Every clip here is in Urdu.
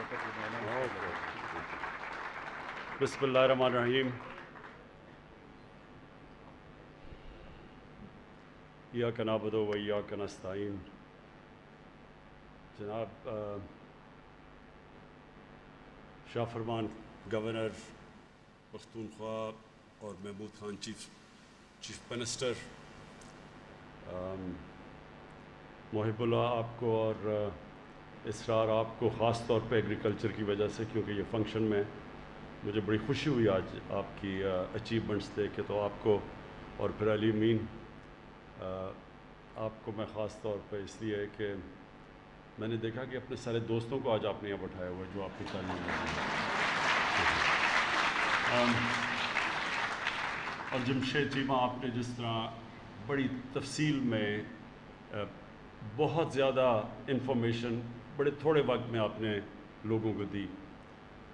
بسم اللہ الرحمن الرحیم. ایاک نعبد و ایاک نستعین. جناب شاہ فرمان گورنر پختونخوا اور محمود خان چیف منسٹر، محب اللہ آپ کو اور اسرار آپ کو، خاص طور پہ ایگریکلچر کی وجہ سے، کیونکہ یہ فنکشن میں مجھے بڑی خوشی ہوئی آج آپ کی اچیومنٹس دیکھ کے. تو آپ کو اور پھر علی امین آپ کو میں خاص طور پہ اس لیے کہ میں نے دیکھا کہ اپنے سارے دوستوں کو آج آپ نے یہاں بٹھایا ہوا ہے جو آپ کی تعلیم اور جمشید چیمہ آپ نے جس طرح بڑی تفصیل میں بہت زیادہ انفارمیشن بڑے تھوڑے وقت میں آپ نے لوگوں کو دی.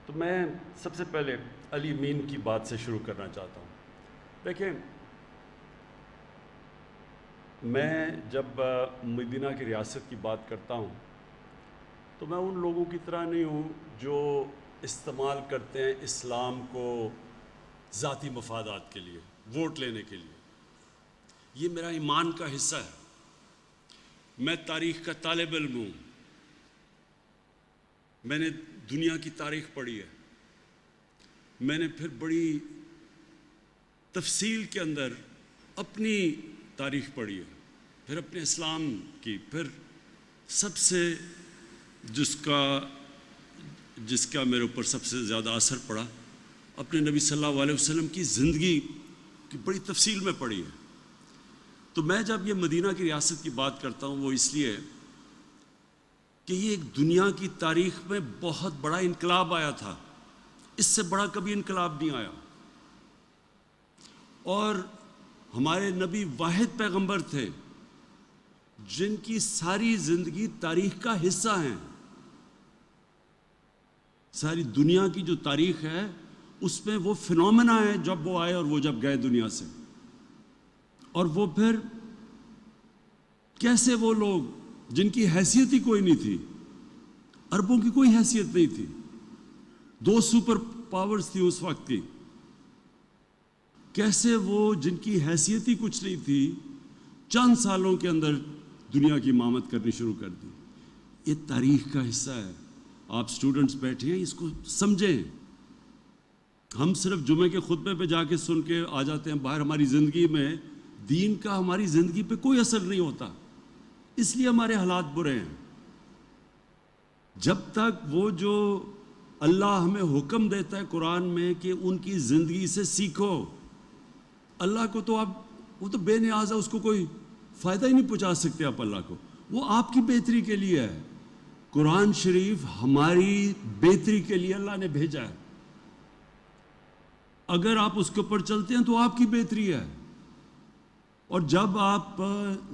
تو میں سب سے پہلے علی امین کی بات سے شروع کرنا چاہتا ہوں. دیکھیں، میں جب مدینہ کی ریاست کی بات کرتا ہوں تو میں ان لوگوں کی طرح نہیں ہوں جو استعمال کرتے ہیں اسلام کو ذاتی مفادات کے لیے، ووٹ لینے کے لیے. یہ میرا ایمان کا حصہ ہے. میں تاریخ کا طالب علم ہوں. میں نے دنیا کی تاریخ پڑھی ہے. میں نے پھر بڑی تفصیل کے اندر اپنی تاریخ پڑھی ہے، پھر اپنے اسلام کی، پھر سب سے جس کا میرے اوپر سب سے زیادہ اثر پڑا اپنے نبی صلی اللہ علیہ وسلم کی زندگی کی بڑی تفصیل میں پڑھی ہے. تو میں جب یہ مدینہ کی ریاست کی بات کرتا ہوں وہ اس لیے کہ یہ ایک دنیا کی تاریخ میں بہت بڑا انقلاب آیا تھا. اس سے بڑا کبھی انقلاب نہیں آیا. اور ہمارے نبی واحد پیغمبر تھے جن کی ساری زندگی تاریخ کا حصہ ہیں. ساری دنیا کی جو تاریخ ہے اس میں وہ فنومنا ہے جب وہ آئے اور وہ جب گئے دنیا سے. اور وہ پھر کیسے وہ لوگ جن کی حیثیت ہی کوئی نہیں تھی، عربوں کی کوئی حیثیت نہیں تھی، 2 سپر پاورز تھی اس وقت کی، کیسے وہ جن کی حیثیت ہی کچھ نہیں تھی چند سالوں کے اندر دنیا کی امامت کرنی شروع کر دی. یہ تاریخ کا حصہ ہے. آپ سٹوڈنٹس بیٹھے ہیں، اس کو سمجھیں. ہم صرف جمعے کے خطبے پہ جا کے سن کے آ جاتے ہیں باہر. ہماری زندگی میں دین کا ہماری زندگی پہ کوئی اثر نہیں ہوتا، اس لیے ہمارے حالات برے ہیں. جب تک وہ جو اللہ ہمیں حکم دیتا ہے قرآن میں کہ ان کی زندگی سے سیکھو، اللہ کو تو وہ تو بے نیاز ہے، اس کو کوئی فائدہ ہی نہیں پہنچا سکتے آپ اللہ کو. وہ آپ کی بہتری کے لیے ہے. قرآن شریف ہماری بہتری کے لیے اللہ نے بھیجا ہے. اگر آپ اس کے اوپر چلتے ہیں تو آپ کی بہتری ہے. اور جب آپ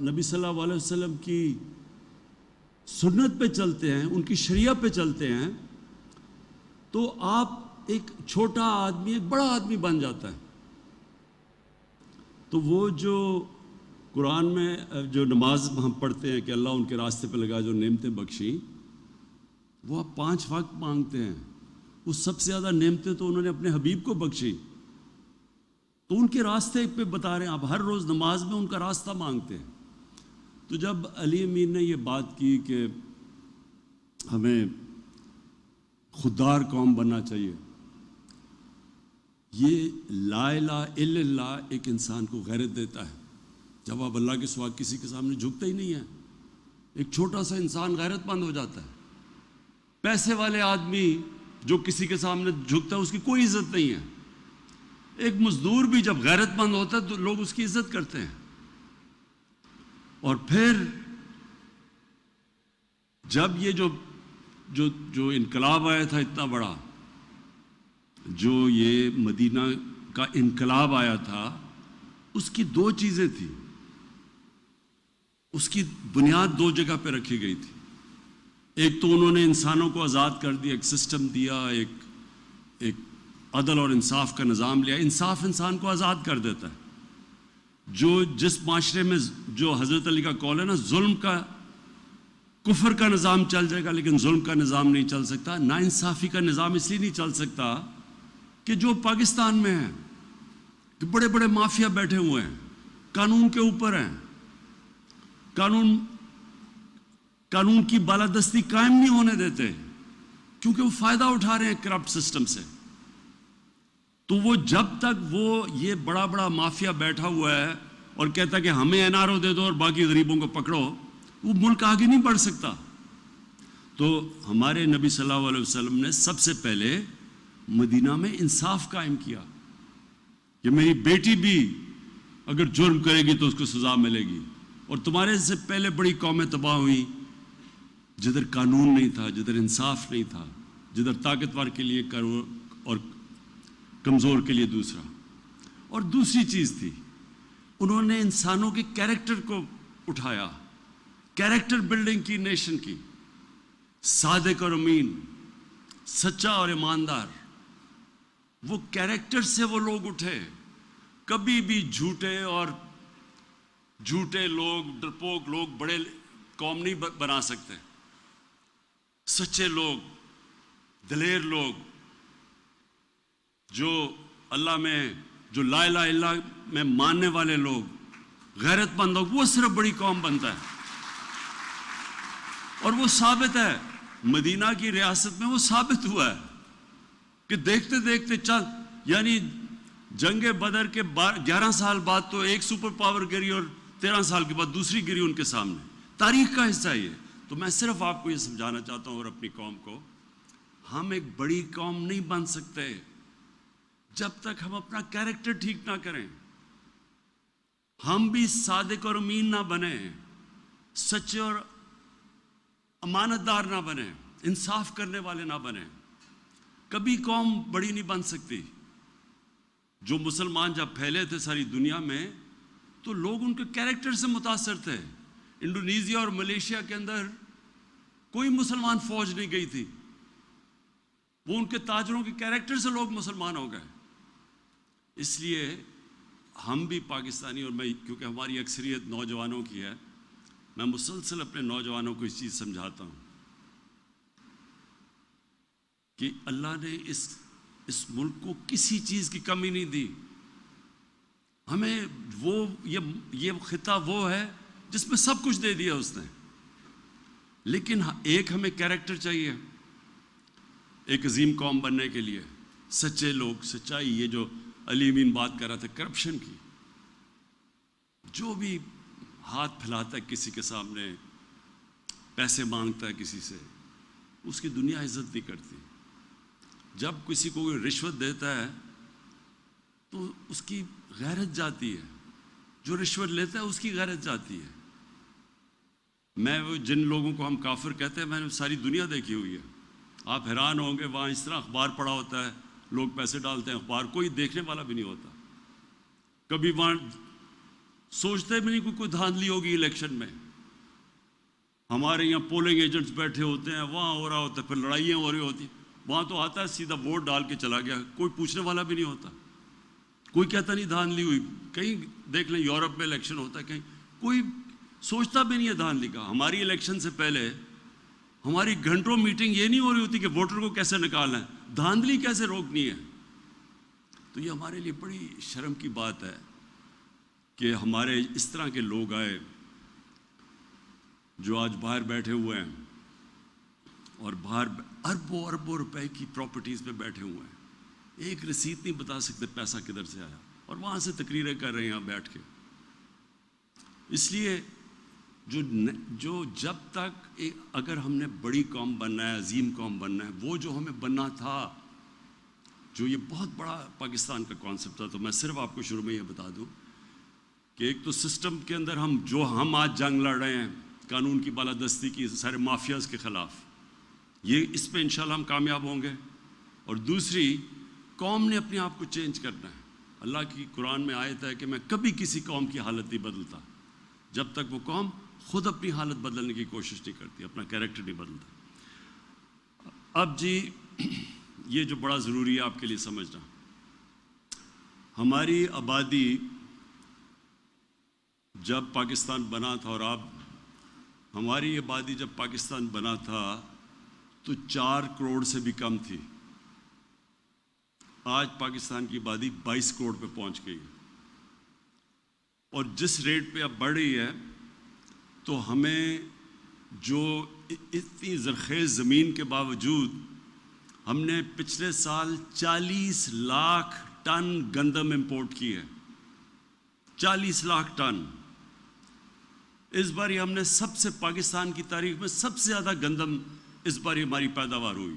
نبی صلی اللہ علیہ وسلم کی سنت پہ چلتے ہیں، ان کی شریعہ پہ چلتے ہیں، تو آپ ایک چھوٹا آدمی ایک بڑا آدمی بن جاتا ہے. تو وہ جو قرآن میں جو نماز ہم پڑھتے ہیں کہ اللہ ان کے راستے پہ لگا جو نعمتیں بخشی، وہ آپ 5 وقت مانگتے ہیں. وہ سب سے زیادہ نعمتیں تو انہوں نے اپنے حبیب کو بخشی، تو ان کے راستے پہ بتا رہے ہیں. آپ ہر روز نماز میں ان کا راستہ مانگتے ہیں. تو جب علی امین نے یہ بات کی کہ ہمیں خوددار قوم بننا چاہیے، یہ لا الہ الا اللہ ایک انسان کو غیرت دیتا ہے. جب آپ اللہ کے سوا کسی کے سامنے جھکتے ہی نہیں ہیں، ایک چھوٹا سا انسان غیرت مند ہو جاتا ہے. پیسے والے آدمی جو کسی کے سامنے جھکتا ہے اس کی کوئی عزت نہیں ہے. ایک مزدور بھی جب غیرت مند ہوتا ہے تو لوگ اس کی عزت کرتے ہیں. اور پھر جب یہ جو انقلاب آیا تھا اتنا بڑا، جو یہ مدینہ کا انقلاب آیا تھا، اس کی 2 چیزیں تھیں. اس کی بنیاد 2 جگہ پہ رکھی گئی تھی. ایک تو انہوں نے انسانوں کو آزاد کر دیا، ایک سسٹم دیا، ایک عدل اور انصاف کا نظام لیا. انصاف انسان کو آزاد کر دیتا ہے. جس معاشرے میں جو حضرت علی کا قول ہے نا، ظلم کا کفر کا نظام چل جائے گا لیکن ظلم کا نظام نہیں چل سکتا. ناانصافی کا نظام اس لیے نہیں چل سکتا کہ جو پاکستان میں ہے کہ بڑے بڑے مافیا بیٹھے ہوئے ہیں, قانون کے اوپر ہیں, قانون کی بالادستی قائم نہیں ہونے دیتے کیونکہ وہ فائدہ اٹھا رہے ہیں کرپٹ سسٹم سے. تو وہ جب تک وہ یہ بڑا بڑا مافیا بیٹھا ہوا ہے اور کہتا ہے کہ ہمیں این آر او دے دو اور باقی غریبوں کو پکڑو, وہ ملک آگے نہیں بڑھ سکتا. تو ہمارے نبی صلی اللہ علیہ وسلم نے سب سے پہلے مدینہ میں انصاف قائم کیا کہ میری بیٹی بھی اگر جرم کرے گی تو اس کو سزا ملے گی. اور تمہارے سے پہلے بڑی قومیں تباہ ہوئی جدھر قانون نہیں تھا, جدھر انصاف نہیں تھا, جدھر طاقتور کے لیے اور کمزور کے لیے دوسرا. اور دوسری چیز تھی, انہوں نے انسانوں کے کیریکٹر کو اٹھایا, کیریکٹر بلڈنگ کی نیشن کی. صادق اور امین, سچا اور ایماندار, وہ کیریکٹر سے وہ لوگ اٹھے. کبھی بھی جھوٹے لوگ, ڈرپوک لوگ بڑے قوم نہیں بنا سکتے. سچے لوگ, دلیر لوگ, جو اللہ میں, جو لا الہ الا اللہ میں ماننے والے لوگ, غیرت مند لوگ, وہ صرف بڑی قوم بنتا ہے. اور وہ ثابت ہے, مدینہ کی ریاست میں وہ ثابت ہوا ہے کہ دیکھتے دیکھتے یعنی جنگ بدر کے 11 سال بعد تو ایک سپر پاور گری اور 13 سال کے بعد دوسری گری ان کے سامنے. تاریخ کا حصہ یہ. تو میں صرف آپ کو یہ سمجھانا چاہتا ہوں اور اپنی قوم کو, ہم ایک بڑی قوم نہیں بن سکتے جب تک ہم اپنا کیریکٹر ٹھیک نہ کریں. ہم بھی صادق اور امین نہ بنیں, سچے اور امانت دار نہ بنیں, انصاف کرنے والے نہ بنیں, کبھی قوم بڑی نہیں بن سکتی. جو مسلمان جب پھیلے تھے ساری دنیا میں تو لوگ ان کے کیریکٹر سے متاثر تھے. انڈونیزیا اور ملیشیا کے اندر کوئی مسلمان فوج نہیں گئی تھی, وہ ان کے تاجروں کے کیریکٹر سے لوگ مسلمان ہو گئے. اس لیے ہم بھی پاکستانی, اور میں کیونکہ ہماری اکثریت نوجوانوں کی ہے, میں مسلسل اپنے نوجوانوں کو اس چیز سمجھاتا ہوں کہ اللہ نے اس ملک کو کسی چیز کی کمی نہیں دی. ہمیں یہ خطہ وہ ہے جس میں سب کچھ دے دیا اس نے, لیکن ایک ہمیں کیریکٹر چاہیے ایک عظیم قوم بننے کے لیے. سچے لوگ, سچائی, یہ جو علی امین بات کر رہا تھا کرپشن کی, جو بھی ہاتھ پھیلاتا ہے کسی کے سامنے, پیسے مانگتا ہے کسی سے, اس کی دنیا عزت نہیں کرتی. جب کسی کو کوئی رشوت دیتا ہے تو اس کی غیرت جاتی ہے, جو رشوت لیتا ہے اس کی غیرت جاتی ہے. میں وہ جن لوگوں کو ہم کافر کہتے ہیں, میں نے ساری دنیا دیکھی ہوئی ہے. آپ حیران ہوں گے, وہاں اس طرح اخبار پڑھا ہوتا ہے, لوگ پیسے ڈالتے ہیں اخبار, کوئی دیکھنے والا بھی نہیں ہوتا. کبھی وہاں سوچتے بھی نہیں کوئی دھاندلی ہوگی الیکشن میں. ہمارے یہاں پولنگ ایجنٹس بیٹھے ہوتے ہیں, وہاں ہو رہا ہوتا ہے, پھر لڑائیاں ہو رہی ہوتی. وہاں تو آتا ہے سیدھا ووٹ ڈال کے چلا گیا, کوئی پوچھنے والا بھی نہیں ہوتا, کوئی کہتا نہیں دھاندلی ہوئی. کہیں دیکھ لیں یورپ میں الیکشن ہوتا ہے, کہیں کوئی سوچتا بھی نہیں ہے دھاندلی کا. ہماری الیکشن سے پہلے ہماری گھنٹوں میٹنگ یہ نہیں ہو رہی ہوتی کہ ووٹر کو کیسے نکالنا ہے, دھاندلی کیسے روکنی ہے. تو یہ ہمارے لیے بڑی شرم کی بات ہے کہ ہمارے اس طرح کے لوگ آئے جو آج باہر بیٹھے ہوئے ہیں اور باہر اربوں روپے کی پراپرٹیز پہ بیٹھے ہوئے ہیں, ایک رسید نہیں بتا سکتے پیسہ کدھر سے آیا, اور وہاں سے تقریریں کر رہے ہیں یہاں بیٹھ کے. اس لیے جو جب تک اگر ہم نے بڑی قوم بننا ہے, عظیم قوم بننا ہے, وہ جو ہمیں بننا تھا, جو یہ بہت بڑا پاکستان کا کانسیپٹ تھا. تو میں صرف آپ کو شروع میں یہ بتا دوں کہ ایک تو سسٹم کے اندر ہم آج جنگ لڑ رہے ہیں قانون کی بالادستی کی, سارے مافیاز کے خلاف, یہ اس پہ انشاءاللہ ہم کامیاب ہوں گے. اور دوسری, قوم نے اپنے آپ کو چینج کرنا ہے. اللہ کی قرآن میں آیت ہے کہ میں کبھی کسی قوم کی حالت نہیں بدلتا جب تک وہ قوم خود اپنی حالت بدلنے کی کوشش نہیں کرتی, اپنا کیریکٹر نہیں بدلتا. اب جی یہ جو بڑا ضروری ہے آپ کے لیے سمجھنا, ہماری آبادی جب پاکستان بنا تھا, اور آپ ہماری آبادی جب پاکستان بنا تھا تو 4 کروڑ سے بھی کم تھی. آج پاکستان کی آبادی 22 کروڑ پہ پہنچ گئی ہے، اور جس ریٹ پہ اب بڑھ رہی ہے تو ہمیں جو اتنی زرخیز زمین کے باوجود ہم نے پچھلے سال 40 لاکھ ٹن گندم امپورٹ کی ہے. 40 لاکھ ٹن. اس بار ہم نے سب سے، پاکستان کی تاریخ میں سب سے زیادہ گندم اس بار ہماری پیداوار ہوئی.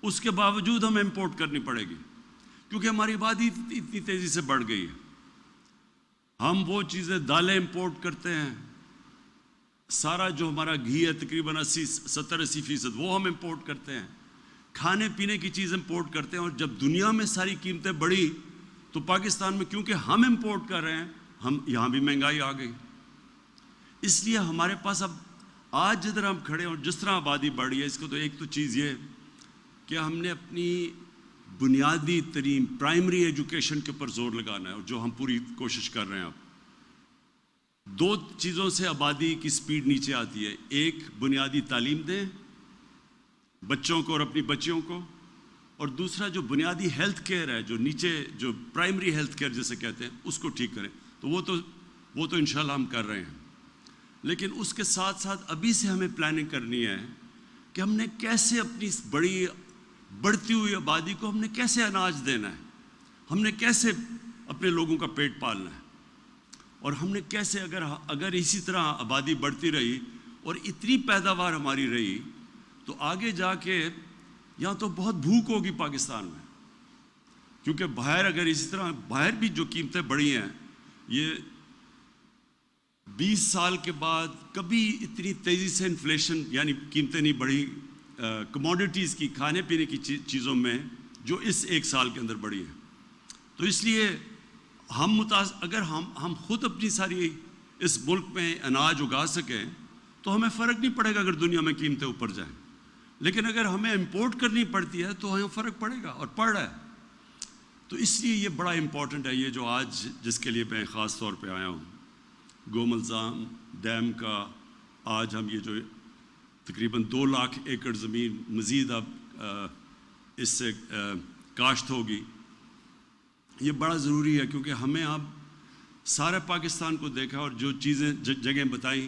اس کے باوجود ہمیں امپورٹ کرنی پڑے گی کیونکہ ہماری آبادی اتنی تیزی سے بڑھ گئی ہے. ہم وہ چیزیں، دالیں امپورٹ کرتے ہیں، سارا جو ہمارا گھی ہے تقریباً 70-80% وہ ہم امپورٹ کرتے ہیں. کھانے پینے کی چیز امپورٹ کرتے ہیں. اور جب دنیا میں ساری قیمتیں بڑھی تو پاکستان میں کیونکہ ہم امپورٹ کر رہے ہیں، ہم یہاں بھی مہنگائی آ گئی. اس لیے ہمارے پاس اب آج جدھر ہم کھڑے ہیں اور جس طرح آبادی بڑھی ہے، اس کو تو ایک تو چیز یہ کہ ہم نے اپنی بنیادی ترین پرائمری ایجوکیشن کے اوپر زور لگانا ہے، اور جو ہم پوری کوشش کر رہے ہیں. اب 2 چیزوں سے آبادی کی سپیڈ نیچے آتی ہے. ایک، بنیادی تعلیم دیں بچوں کو اور اپنی بچیوں کو، اور دوسرا جو بنیادی ہیلتھ کیئر ہے، جو نیچے جو پرائمری ہیلتھ کیئر جسے کہتے ہیں، اس کو ٹھیک کریں. تو وہ تو انشاءاللہ ہم کر رہے ہیں. لیکن اس کے ساتھ ساتھ ابھی سے ہمیں پلاننگ کرنی ہے کہ ہم نے کیسے اپنی اس بڑھتی ہوئی آبادی کو ہم نے کیسے اناج دینا ہے، ہم نے کیسے اپنے لوگوں کا پیٹ پالنا ہے، اور ہم نے کیسے اگر اسی طرح آبادی بڑھتی رہی اور اتنی پیداوار ہماری رہی تو آگے جا کے یہاں تو بہت بھوک ہوگی پاکستان میں. کیونکہ باہر اگر اسی طرح باہر بھی جو قیمتیں بڑھی ہیں، یہ 20 سال کے بعد کبھی اتنی تیزی سے انفلیشن یعنی قیمتیں نہیں بڑھی کموڈیٹیز کی، کھانے پینے کی چیزوں میں، جو اس 1 سال کے اندر بڑھی ہے. تو اس لیے اگر ہم خود اپنی ساری اس ملک میں اناج اگا سکیں تو ہمیں فرق نہیں پڑے گا اگر دنیا میں قیمتیں اوپر جائیں. لیکن اگر ہمیں امپورٹ کرنی پڑتی ہے تو ہمیں فرق پڑے گا، اور پڑ رہا ہے. تو اس لیے یہ بڑا امپورٹنٹ ہے، یہ جو آج جس کے لیے میں خاص طور پہ آیا ہوں، گوملزام ڈیم کا. آج ہم یہ جو تقریباً 2 لاکھ ایکڑ زمین مزید اب اس سے کاشت ہوگی، یہ بڑا ضروری ہے. کیونکہ ہمیں اب سارے پاکستان کو دیکھا اور جو چیزیں جگہیں بتائیں،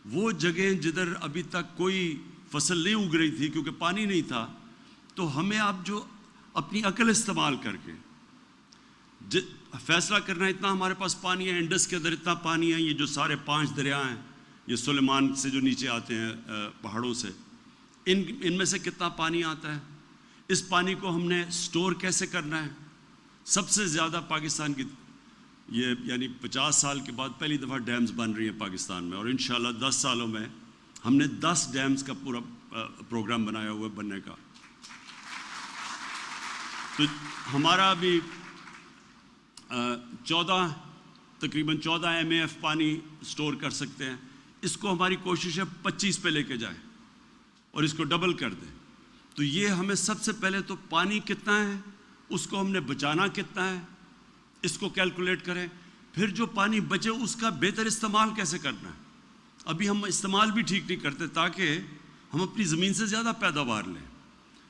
وہ جگہیں جدھر ابھی تک کوئی فصل نہیں اگ رہی تھی کیونکہ پانی نہیں تھا، تو ہمیں اب جو اپنی عقل استعمال کر کے فیصلہ کرنا ہے. اتنا ہمارے پاس پانی ہے، انڈس کے اندر اتنا پانی ہے، یہ جو سارے 5 دریا ہیں، یہ سلیمان سے جو نیچے آتے ہیں پہاڑوں سے، ان میں سے کتنا پانی آتا ہے. اس پانی کو ہم نے سٹور کیسے کرنا ہے. سب سے زیادہ پاکستان کی یہ یعنی 50 سال کے بعد پہلی دفعہ ڈیمز بن رہی ہیں پاکستان میں، اور انشاءاللہ 10 سالوں میں ہم نے 10 ڈیمز کا پورا پروگرام بنایا ہوا ہے بننے کا. تو ہمارا ابھی تقریباً 14 MAF پانی سٹور کر سکتے ہیں. اس کو ہماری کوشش ہے 25 پہ لے کے جائیں اور اس کو ڈبل کر دیں. تو یہ ہمیں سب سے پہلے تو پانی کتنا ہے، اس کو ہم نے بچانا کتنا ہے، اس کو کیلکولیٹ کریں. پھر جو پانی بچے اس کا بہتر استعمال کیسے کرنا ہے. ابھی ہم استعمال بھی ٹھیک نہیں کرتے تاکہ ہم اپنی زمین سے زیادہ پیداوار لیں.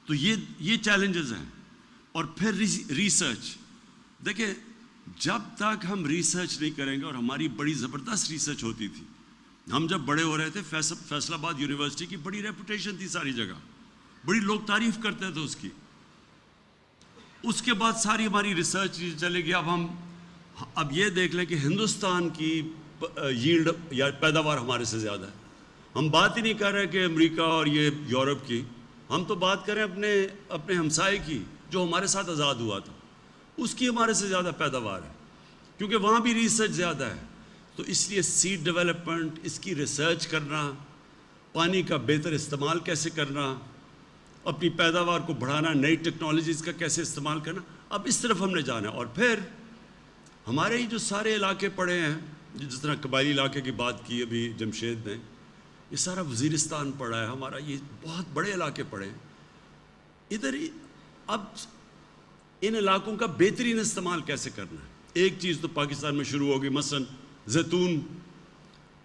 تو یہ چیلنجز ہیں. اور پھر ریسرچ. دیکھیں، جب تک ہم ریسرچ نہیں کریں گے، اور ہماری بڑی زبردست ریسرچ ہوتی تھی، ہم جب بڑے ہو رہے تھے، فیصل آباد یونیورسٹی کی بڑی ریپوٹیشن تھی ساری جگہ، بڑی لوگ تعریف کرتے تھے اس کی. اس کے بعد ساری ہماری ریسرچ چلے گی. اب یہ دیکھ لیں کہ ہندوستان کی ییلڈ یا پیداوار ہمارے سے زیادہ ہے. ہم بات ہی نہیں کر رہے کہ امریکہ اور یہ یورپ کی، ہم تو بات کریں اپنے ہمسائے کی جو ہمارے ساتھ آزاد ہوا تھا، اس کی ہمارے سے زیادہ پیداوار ہے، کیونکہ وہاں بھی ریسرچ زیادہ ہے. تو اس لیے سیڈ ڈیولپمنٹ، اس کی ریسرچ کرنا، پانی کا بہتر استعمال کیسے کرنا، اپنی پیداوار کو بڑھانا، نئی ٹیکنالوجیز کا کیسے استعمال کرنا، اب اس طرف ہم نے جانا ہے. اور پھر ہمارے ہی جو سارے علاقے پڑے ہیں، جس طرح قبائلی علاقے کی بات کی ابھی جمشید نے، یہ سارا وزیرستان پڑا ہے ہمارا، یہ بہت بڑے علاقے پڑے ہیں ادھر. اب ان علاقوں کا بہترین استعمال کیسے کرنا ہے. ایک چیز تو پاکستان میں شروع ہوگی، مثلا زیتون.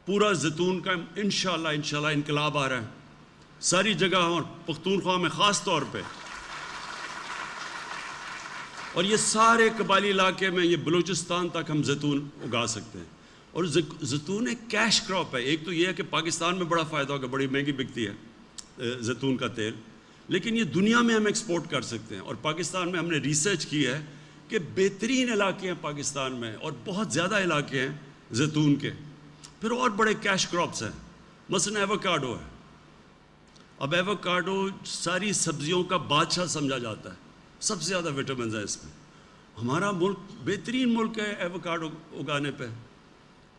پورا زیتون کا انشاءاللہ انقلاب آ رہا ہے ساری جگہ اور پختونخوا میں خاص طور پہ. اور یہ سارے قبائلی علاقے میں یہ بلوچستان تک ہم زیتون اگا سکتے ہیں. اور زیتون ایک کیش کراپ ہے. ایک تو یہ ہے کہ پاکستان میں بڑا فائدہ ہوگا, بڑی مہنگی بکتی ہے زیتون کا تیل, لیکن یہ دنیا میں ہم ایکسپورٹ کر سکتے ہیں. اور پاکستان میں ہم نے ریسرچ کی ہے کہ بہترین علاقے ہیں پاکستان میں اور بہت زیادہ علاقے ہیں زیتون کے. پھر اور بڑے کیش کراپس ہیں, مثلا ایووکاڈو ہے. اب ایووکاڈو ساری سبزیوں کا بادشاہ سمجھا جاتا ہے, سب سے زیادہ وٹامنز ہیں اس میں. ہمارا ملک بہترین ملک ہے ایووکاڈو اگانے پہ.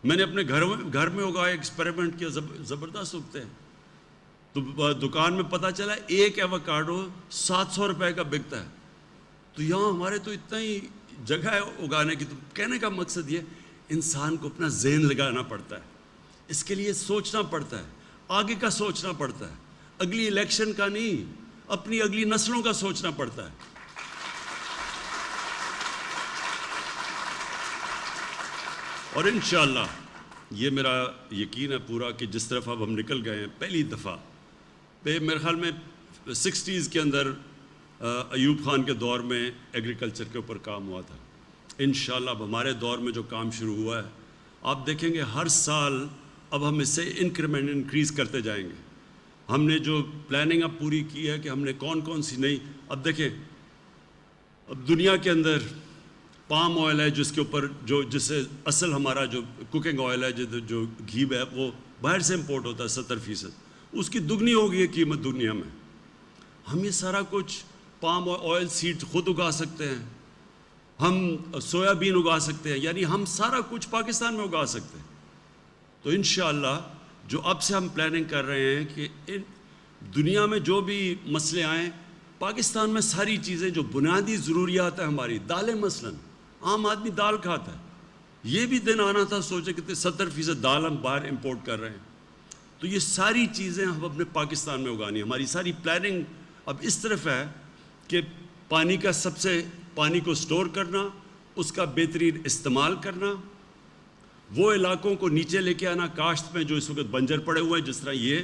میں نے اپنے گھر میں اگایا, ایکسپیریمنٹ کیا, زبردست اگتے ہیں. تو دکان میں پتہ چلا ایک ایووکاڈو 700 روپے کا بکتا ہے. تو یہاں ہمارے تو اتنا ہی جگہ ہے اگانے کی. تو کہنے کا مقصد یہ انسان کو اپنا ذہن لگانا پڑتا ہے, اس کے لیے سوچنا پڑتا ہے, آگے کا سوچنا پڑتا ہے, اگلی الیکشن کا نہیں, اپنی اگلی نسلوں کا سوچنا پڑتا ہے. اور انشاءاللہ یہ میرا یقین ہے پورا کہ جس طرف اب ہم نکل گئے ہیں, پہلی دفعہ میرے خیال میں 60s کے اندر ایوب خان کے دور میں ایگریکلچر کے اوپر کام ہوا تھا. انشاءاللہ اب ہمارے دور میں جو کام شروع ہوا ہے, آپ دیکھیں گے ہر سال اب ہم اس سے انکریمنٹ انکریز کرتے جائیں گے. ہم نے جو پلاننگ اب پوری کی ہے کہ ہم نے کون سی نئی, اب دیکھیں اب دنیا کے اندر پام آئل ہے جس کے اوپر جس سے اصل ہمارا جو کوکنگ آئل ہے جو گھی ہے وہ باہر سے امپورٹ ہوتا ہے 70%, اس کی دگنی ہو گئی ہے قیمت دنیا میں. ہم یہ سارا کچھ پام آئل سیڈ خود اگا سکتے ہیں, ہم سویا بین اگا سکتے ہیں, یعنی ہم سارا کچھ پاکستان میں اگا سکتے ہیں. تو انشاءاللہ جو اب سے ہم پلاننگ کر رہے ہیں کہ دنیا میں جو بھی مسئلے آئیں, پاکستان میں ساری چیزیں جو بنیادی ضروریات ہیں ہماری, دالیں مثلاً, عام آدمی دال کھاتا ہے, یہ بھی دن آنا تھا سوچے کہ 70% دال ہم باہر امپورٹ کر رہے ہیں. تو یہ ساری چیزیں ہم اپنے پاکستان میں اگانی ہیں. ہماری ساری پلاننگ اب اس طرف ہے کہ پانی کو سٹور کرنا, اس کا بہترین استعمال کرنا, وہ علاقوں کو نیچے لے کے آنا کاشت میں جو اس وقت بنجر پڑے ہوئے ہیں. جس طرح یہ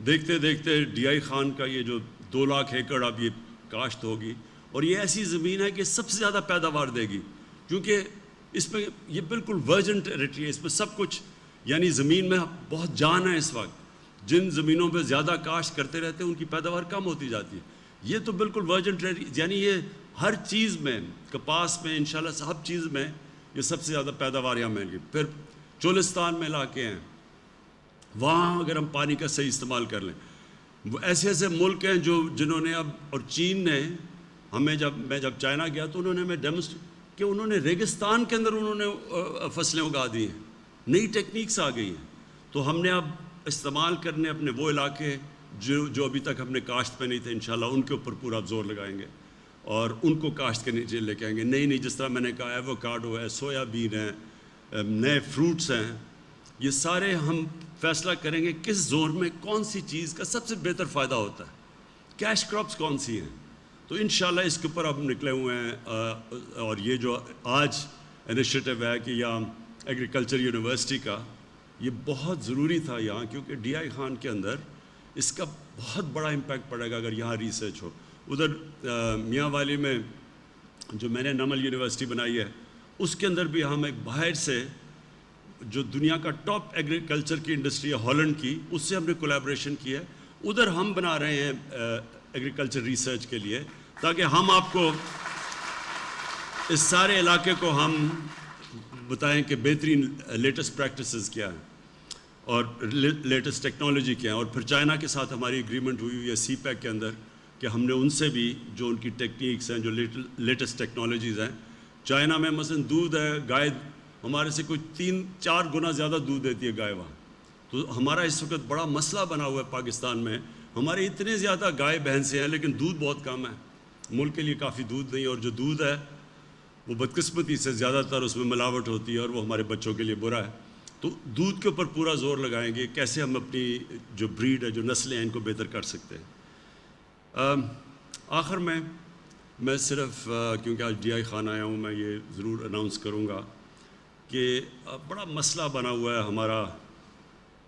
دیکھتے دیکھتے ڈی آئی خان کا یہ جو 2 لاکھ ایکڑ اب یہ کاشت ہوگی, اور یہ ایسی زمین ہے کہ سب سے زیادہ پیداوار دے گی, کیونکہ اس میں یہ بالکل ورجن ٹیریٹری ہے. اس میں سب کچھ, یعنی زمین میں بہت جان ہے. اس وقت جن زمینوں پہ زیادہ کاشت کرتے رہتے ہیں ان کی پیداوار کم ہوتی جاتی ہے. یہ تو بالکل ورجن ٹیریٹری, یعنی یہ ہر چیز میں, کپاس میں, انشاءاللہ سب چیز میں یہ سب سے زیادہ پیداوار یہاں ملے گی. پھر چولستان میں علاقے ہیں, وہاں اگر ہم پانی کا صحیح استعمال کر لیں, وہ ایسے ملک ہیں جنہوں نے اب, اور چین نے ہمیں میں جب چائنا گیا تو انہوں نے ہمیں ڈیمونسٹریٹ کہ انہوں نے ریگستان کے اندر انہوں نے فصلیں اگا دی ہیں, نئی ٹیکنیکس آ گئی ہیں. تو ہم نے اب استعمال کرنے اپنے وہ علاقے جو ابھی تک ہم نے کاشت پہ نہیں تھے, انشاءاللہ ان کے اوپر پورا زور لگائیں گے اور ان کو کاشت کے نیچے لے کے آئیں گے. نئی جس طرح میں نے کہا ایووکاڈو ہے, سویا بین ہے, نئے فروٹس ہیں, یہ سارے ہم فیصلہ کریں گے کس زون میں کون سی چیز کا سب سے بہتر فائدہ ہوتا ہے, کیش کراپس کون سی ہیں. تو انشاءاللہ اس کے اوپر اب نکلے ہوئے ہیں. اور یہ جو آج انیشیٹو ہے کہ یہاں ایگریکلچر یونیورسٹی کا, یہ بہت ضروری تھا یہاں, کیونکہ ڈی آئی خان کے اندر اس کا بہت بڑا امپیکٹ پڑے گا اگر یہاں ریسرچ ہو. ادھر میاں والی میں جو میں نے نمل یونیورسٹی بنائی ہے, اس کے اندر بھی ہم ایک باہر سے جو دنیا کا ٹاپ ایگریکلچر کی انڈسٹری ہے ہالینڈ کی, اس سے ہم نے کولیبریشن کی ہے. ادھر ہم بنا رہے ہیں ایگریکلچر ریسرچ کے لیے, تاکہ ہم آپ کو اس سارے علاقے کو ہم بتائیں کہ بہترین لیٹسٹ پریکٹسز کیا ہیں اور لیٹسٹ ٹیکنالوجی کیا ہے. اور پھر چائنا کے ساتھ ہماری اگریمنٹ ہوئی ہے سی پیک کے اندر کہ ہم نے ان سے بھی جو ان کی ٹیکنیکس ہیں, جو لیٹسٹ ٹیکنالوجیز ہیں. چائنا میں مثلا دودھ ہے, گائے ہمارے سے کوئی 3-4 گنا زیادہ دودھ دیتی ہے گائے وہاں. تو ہمارا اس وقت بڑا مسئلہ بنا ہوا ہے پاکستان میں, ہمارے اتنے زیادہ گائے بھینسیں ہیں لیکن دودھ بہت کم ہے, ملک کے لیے کافی دودھ نہیں. اور جو دودھ ہے وہ بدقسمتی سے زیادہ تر اس میں ملاوٹ ہوتی ہے اور وہ ہمارے بچوں کے لیے برا ہے. تو دودھ کے اوپر پورا زور لگائیں گے, کیسے ہم اپنی جو بریڈ ہے, جو نسلیں ہیں, ان کو بہتر کر سکتے ہیں. آخر میں صرف کیونکہ آج ڈی آئی خان آیا ہوں, میں یہ ضرور اناؤنس کروں گا کہ بڑا مسئلہ بنا ہوا ہے ہمارا